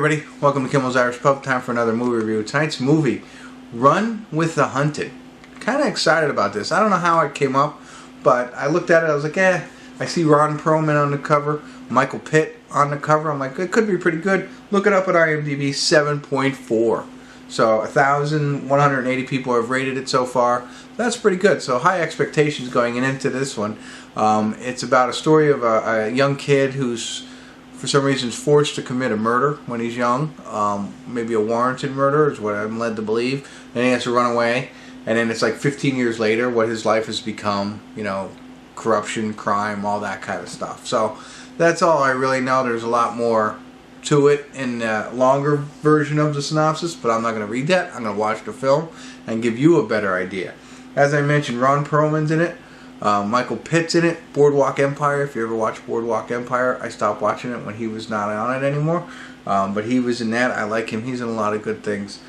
everybody, welcome to Kimmel's Irish Pub. Time for another movie review. Tonight's movie, Run with the Hunted. Kind of excited about this. I don't know how it came up, but I looked at it, I was like, I see Ron Perlman on the cover, Michael Pitt on the cover. I'm like, it could be pretty good. Look it up at IMDb, 7.4. So 1,180 people have rated it so far. That's pretty good. So high expectations going into this one. It's about a story of a young kid who's for some reason is forced to commit a murder when he's young. Maybe a warranted murder is what I'm led to believe. Then he has to run away. And then it's like 15 years later what his life has become, you know, corruption, crime, all that kind of stuff. So that's all I really know. There's a lot more to it in the longer version of the synopsis, but I'm not going to read that. I'm going to watch the film and give you a better idea. As I mentioned, Ron Perlman's in it. Michael Pitt's in it. Boardwalk Empire. If you ever watch Boardwalk Empire, I stopped watching it when he was not on it anymore. But he was in that. I like him. He's in a lot of good things.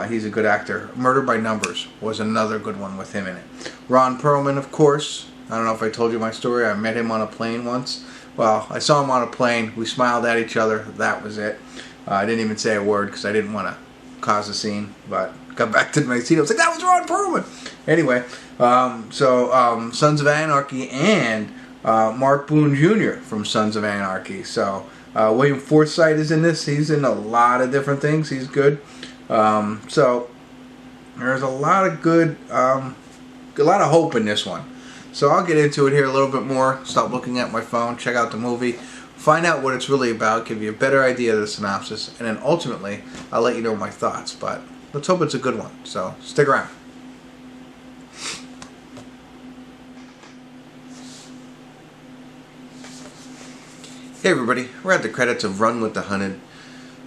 He's a good actor. Murder by Numbers was another good one with him in it. Ron Perlman, of course. I don't know if I told you my story. I met him on a plane once. Well, I saw him on a plane. We smiled at each other. That was it. I didn't even say a word because I didn't want to cause a scene. But got back to my seat. I was like, that was Ron Perlman. Anyway, Sons of Anarchy and Mark Boone Jr. from Sons of Anarchy. So William Forsythe is in this. He's in a lot of different things. He's good. So there's a lot of good, a lot of hope in this one. So I'll get into it here a little bit more. Stop looking at my phone. Check out the movie. Find out what it's really about. Give you a better idea of the synopsis. And then ultimately, I'll let you know my thoughts. But let's hope it's a good one. So stick around. Hey everybody, we're at the credits of Run with the Hunted.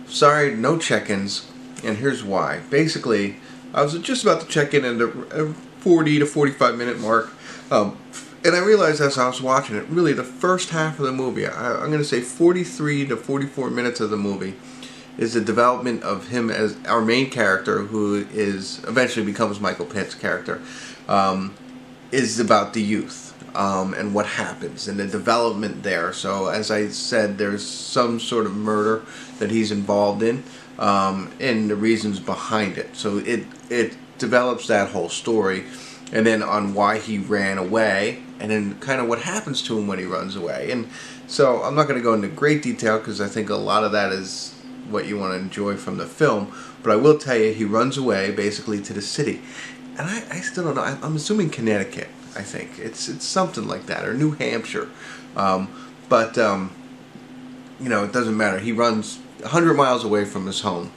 Sorry, no check-ins, and here's why. Basically, I was just about to check in at the 40 to 45 minute mark, and I realized as I was watching it, really the first half of the movie, I'm going to say 43 to 44 minutes of the movie, is the development of him as our main character, who is eventually becomes Michael Pitt's character, is about the youth. And what happens and the development there. So as I said, there's some sort of murder that he's involved in, and the reasons behind it. So it develops that whole story, and then on why he ran away, and then kind of what happens to him when he runs away. And so I'm not going to go into great detail because I think a lot of that is what you want to enjoy from the film. But I will tell you, he runs away basically to the city, and I still don't know. I'm assuming Connecticut. I think it's something like that, or New Hampshire, but you know, it doesn't matter. He runs 100 miles away from his home,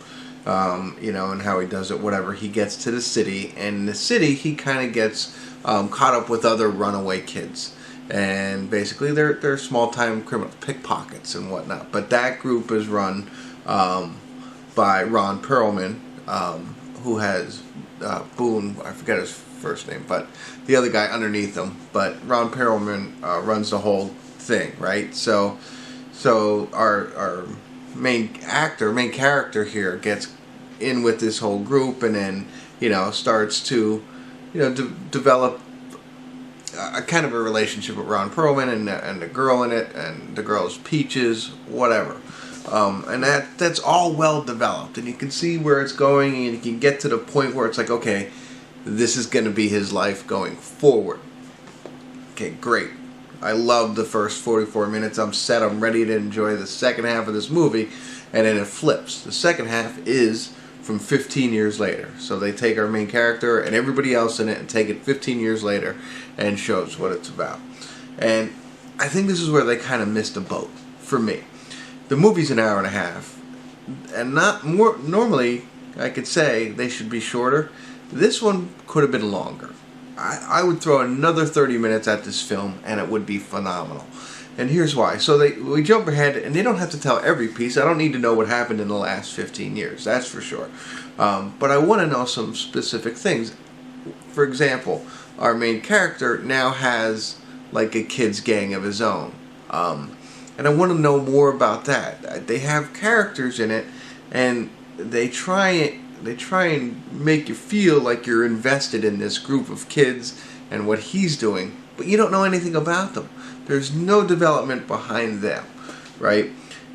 you know, and how he does it, whatever. He gets to the city, and in the city he kind of gets caught up with other runaway kids, and basically they're small-time criminals, pickpockets and whatnot. But that group is run by Ron Perlman, who has Boone, I forget his first name, but the other guy underneath him. But Ron Perlman runs the whole thing, right? So our main character here gets in with this whole group, and then, you know, starts to, you know, develop a kind of a relationship with Ron Perlman and the girl in it, and the girl's Peaches, whatever. And that's all well developed, and you can see where it's going, and you can get to the point where it's like, okay, this is going to be his life going forward. Okay, great. I love the first 44 minutes. I'm set. I'm ready to enjoy the second half of this movie, and then it flips. The second half is from 15 years later. So they take our main character and everybody else in it and take it 15 years later and shows what it's about. And I think this is where they kind of missed a boat for me. The movie's an hour and a half, and not more. Normally, I could say they should be shorter. This one could have been longer. I would throw another 30 minutes at this film, and it would be phenomenal. And here's why. So we jump ahead, and they don't have to tell every piece. I don't need to know what happened in the last 15 years, that's for sure. But I want to know some specific things. For example, our main character now has like a kid's gang of his own. And I want to know more about that. They have characters in it, and they try and make you feel like you're invested in this group of kids and what he's doing, but you don't know anything about them. There's no development behind them, right?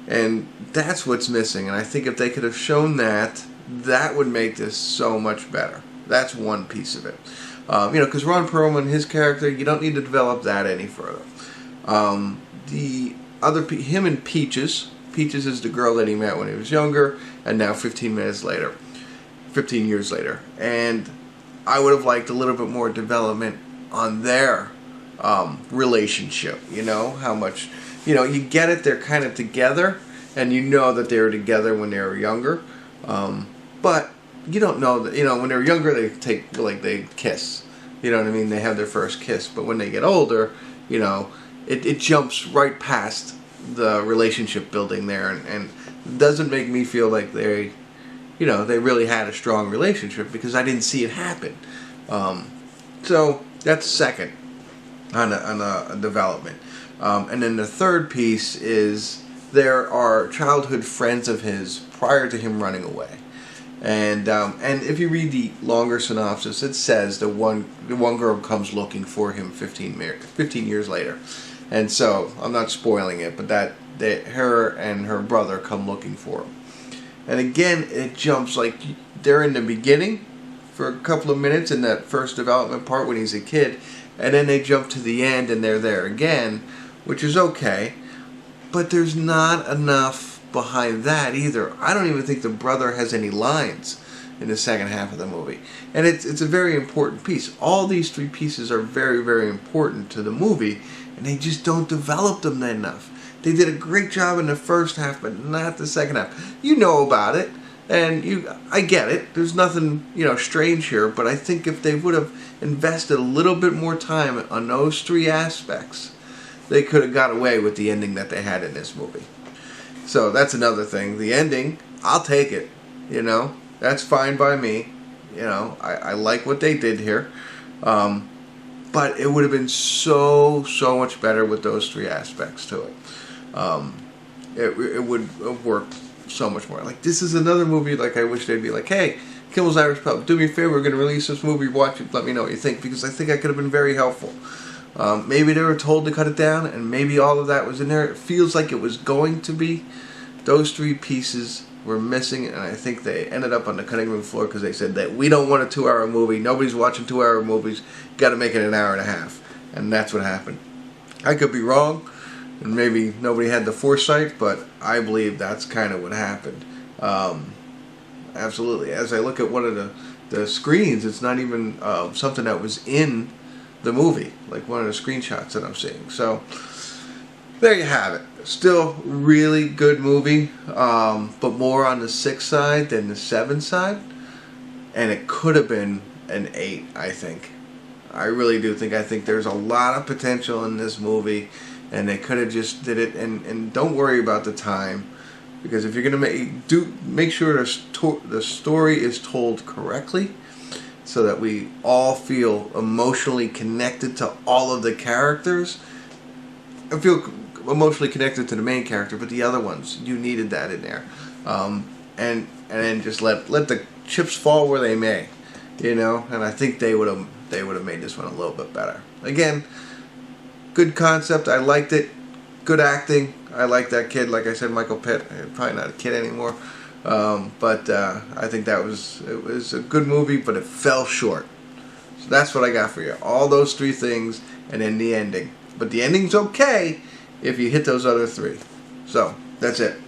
And that's what's missing. And I think if they could have shown that, that would make this so much better. That's one piece of it. Because Ron Perlman, his character, you don't need to develop that any further. Him and Peaches. Peaches is the girl that he met when he was younger, and now 15 years later. And I would have liked a little bit more development on their relationship. How much, you get it, they're kind of together, and you know that they were together when they were younger. But you don't know that, when they're younger, they kiss. You know what I mean? They have their first kiss. But when they get older, it jumps right past the relationship building there, and doesn't make me feel like they really had a strong relationship, because I didn't see it happen. So that's second on a development. And then the third piece is there are childhood friends of his prior to him running away. And if you read the longer synopsis, it says the one girl comes looking for him 15 years later. And so, I'm not spoiling it, but her and her brother come looking for him. And again, it jumps, like, they're in the beginning for a couple of minutes in that first development part when he's a kid, and then they jump to the end and they're there again, which is okay, but there's not enough behind that either. I don't even think the brother has any lines in the second half of the movie. And it's a very important piece. All these three pieces are very, very important to the movie, and they just don't develop them enough. They did a great job in the first half, but not the second half. You know about it, and I get it. There's nothing, strange here, but I think if they would have invested a little bit more time on those three aspects, they could have got away with the ending that they had in this movie. So that's another thing. The ending, I'll take it. That's fine by me. I like what they did here. But it would have been so much better with those three aspects to it. It would have worked so much more. Like, this is another movie, like, I wish they'd be like, hey, Kimmel's Irish Pub, do me a favor, we're going to release this movie, watch it, let me know what you think, because I think I could have been very helpful. Maybe they were told to cut it down, and maybe all of that was in there. It feels like it was going to be. Those three pieces were missing, and I think they ended up on the cutting room floor because they said that we don't want a 2-hour movie. Nobody's watching 2-hour movies. Got to make it an hour and a half. And that's what happened. I could be wrong, and maybe nobody had the foresight, but I believe that's kind of what happened. Absolutely. As I look at one of the screens, it's not even something that was in the movie, like one of the screenshots that I'm seeing. So there you have it. Still really good movie, but more on the 6 side than the 7 side, and it could have been an 8, I think. I really do think. I think there's a lot of potential in this movie, and they could have just did it. And don't worry about the time, because if you're gonna make sure the story is told correctly, so that we all feel emotionally connected to all of the characters. I feel emotionally connected to the main character, but the other ones, you needed that in there. And then just let the chips fall where they may, and I think they would have made this one a little bit better. Again, good concept. I liked it. Good acting. I like that kid. Like I said, Michael Pitt. Probably not a kid anymore. But I think it was a good movie, but it fell short. So that's what I got for you. All those three things, and then the ending. But the ending's okay if you hit those other three. So that's it.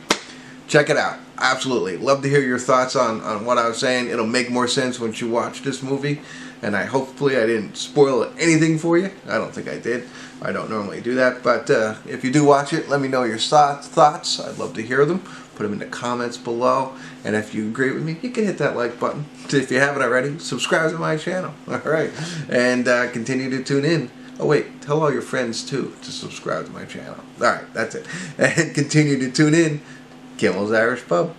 Check it out. Absolutely. Love to hear your thoughts on what I was saying. It'll make more sense once you watch this movie. And hopefully I didn't spoil anything for you. I don't think I did. I don't normally do that. But if you do watch it, let me know your thoughts. I'd love to hear them. Put them in the comments below. And if you agree with me, you can hit that like button. If you haven't already, subscribe to my channel. Alright. And continue to tune in. Oh wait, tell all your friends too to subscribe to my channel. Alright, that's it. And continue to tune in. Kimmel's Irish Pub.